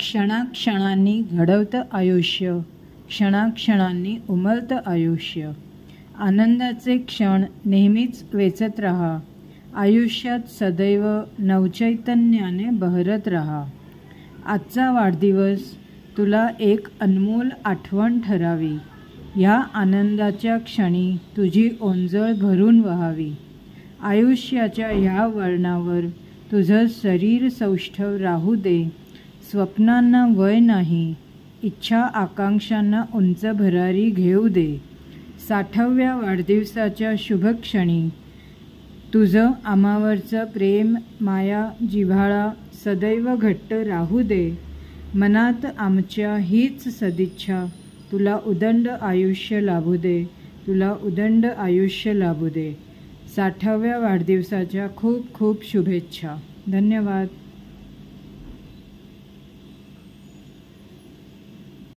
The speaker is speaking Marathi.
क्षणाक्षणांनी घडवतं आयुष्य, क्षणाक्षणांनी उमलतं आयुष्य. आनंदाचे क्षण नेहमीच वेचत राहा. आयुष्यात सदैव नवचैतन्याने बहरत राहा. आजचा वाढदिवस तुला एक अनमोल आठवण ठरावी. ह्या आनंदाच्या क्षणी तुझी ओंजळ भरून वहावी. आयुष्याच्या ह्या वळणावर तुझं शरीर सौष्ठव राहू दे. स्वप्नांना वय नाही, इच्छा आकांक्षांना उंच भरारी घेऊ दे. 60व्या वाढदिवसाच्या शुभक्षणी तुझं आम्हावरचं प्रेम, माया, जिव्हाळा सदैव घट्ट राहू दे. मनात आमच्या हीच सदिच्छा, तुला उदंड आयुष्य लाभू दे, तुला उदंड आयुष्य लाभू दे. 60व्या वाढदिवसाच्या खूप खूप शुभेच्छा. धन्यवाद.